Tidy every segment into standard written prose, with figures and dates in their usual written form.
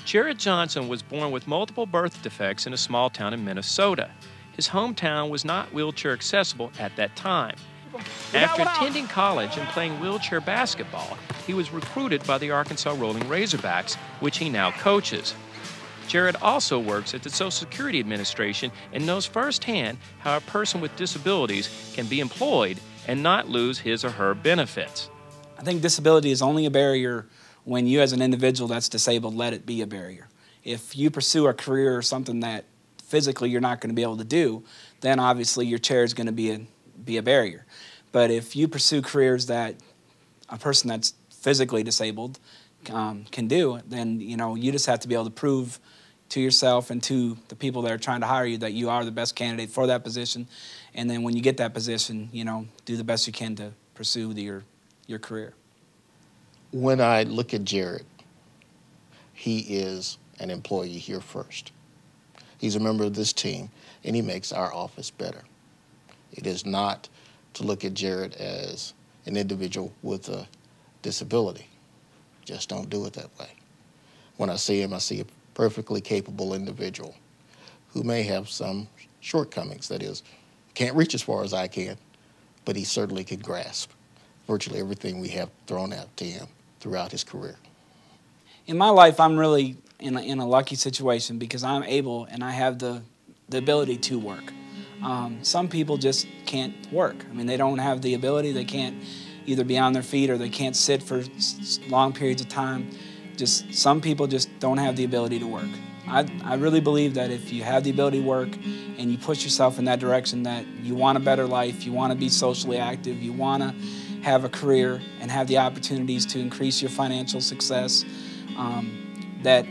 Jared Johnson was born with multiple birth defects in a small town in Minnesota. His hometown was not wheelchair accessible at that time. After attending college and playing wheelchair basketball, he was recruited by the Arkansas Rolling Razorbacks, which he now coaches. Jared also works at the Social Security Administration and knows firsthand how a person with disabilities can be employed and not lose his or her benefits. I think disability is only a barrier when you as an individual that's disabled let it be a barrier. If you pursue a career or something that physically you're not going to be able to do, then obviously your chair is going to be a barrier. But if you pursue careers that a person that's physically disabled can do, then you just have to be able to prove to yourself and to the people that are trying to hire you that you are the best candidate for that position. And then when you get that position, do the best you can to pursue your career. When I look at Jared, he is an employee here first. He's a member of this team, and he makes our office better. It is not to look at Jared as an individual with a disability. Just don't do it that way. When I see him, I see a perfectly capable individual who may have some shortcomings. That is, can't reach as far as I can, but he certainly can grasp virtually everything we have thrown out to him throughout his career. In my life, I'm really in a lucky situation because I'm able and I have the ability to work. Some people just can't work. I mean, they don't have the ability. They can't either be on their feet or they can't sit for long periods of time. Just some people just don't have the ability to work. I really believe that if you have the ability to work and you push yourself in that direction, that you want a better life, you want to be socially active, you want to have a career and have the opportunities to increase your financial success, that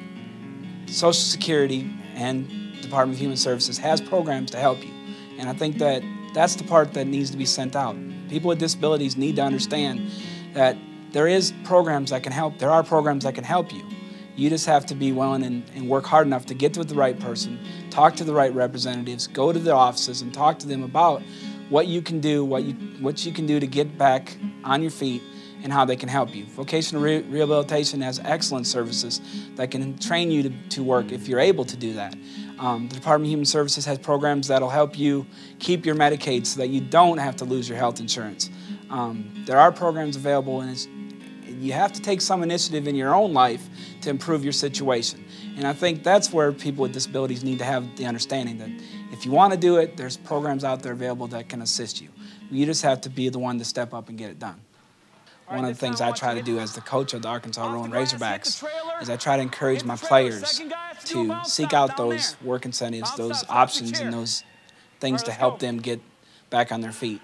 Social Security and Department of Human Services has programs to help you. And I think that that's the part that needs to be sent out. People with disabilities need to understand that there is programs that can help. There are programs that can help you. You just have to be willing and work hard enough to get to the right person, talk to the right representatives, go to the offices and talk to them about what you can do, what you can do to get back on your feet and how they can help you. Vocational rehabilitation has excellent services that can train you to work if you're able to do that. The Department of Human Services has programs that will help you keep your Medicaid so that you don't have to lose your health insurance. There are programs available, and you have to take some initiative in your own life to improve your situation. And I think that's where people with disabilities need to have the understanding that if you want to do it, there's programs out there available that can assist you. You just have to be the one to step up and get it done. One of the things I try to do as the coach of the Arkansas Rolling Razorbacks is I try to encourage my players to seek out those work incentives, those options, and those things to help them get back on their feet.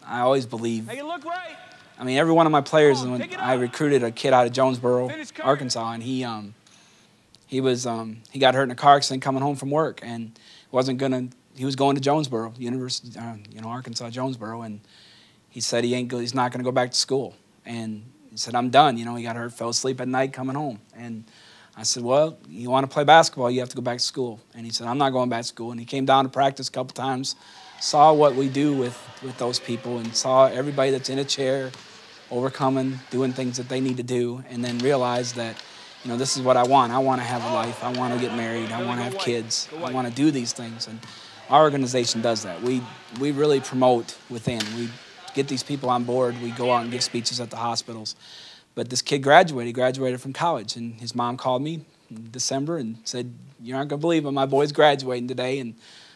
I always believe, I mean, every one of my players, when I recruited a kid out of Jonesboro, Arkansas, and he got hurt in a car accident coming home from work, and he was going to Jonesboro, University, Arkansas, Jonesboro, and he said he's not going to go back to school. And he said, I'm done. He got hurt, fell asleep at night coming home. And I said, well, you want to play basketball, you have to go back to school. And he said, I'm not going back to school. And he came down to practice a couple times, saw what we do with those people, and saw everybody that's in a chair overcoming, doing things that they need to do, and then realized that, this is what I want. I want to have a life. I want to get married. I want to have kids. I want to do these things. And our organization does that. We really promote within. We get these people on board. We go out and give speeches at the hospitals. But this kid graduated. He graduated from college, and his mom called me in December and said, you're not going to believe it, my boy's graduating today, and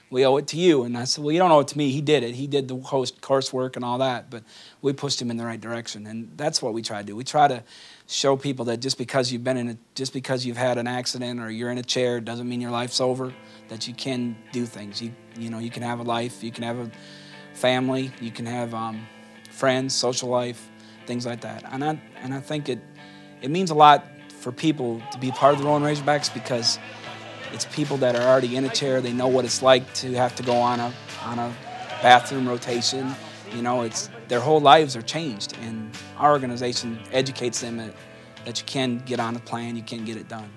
we owe it to you. And I said, well, you don't owe it to me. He did it. He did the coursework and all that, but we pushed him in the right direction. And that's what we try to do. We try to show people that just because you've had an accident or you're in a chair doesn't mean your life's over, that you can do things. You can have a life, you can have a family, you can have friends, social life, things like that. And I think it means a lot for people to be part of the Rolling Razorbacks because it's people that are already in a chair. They know what it's like to have to go on a bathroom rotation. Their whole lives are changed, and our organization educates them that you can get on a plan, you can get it done.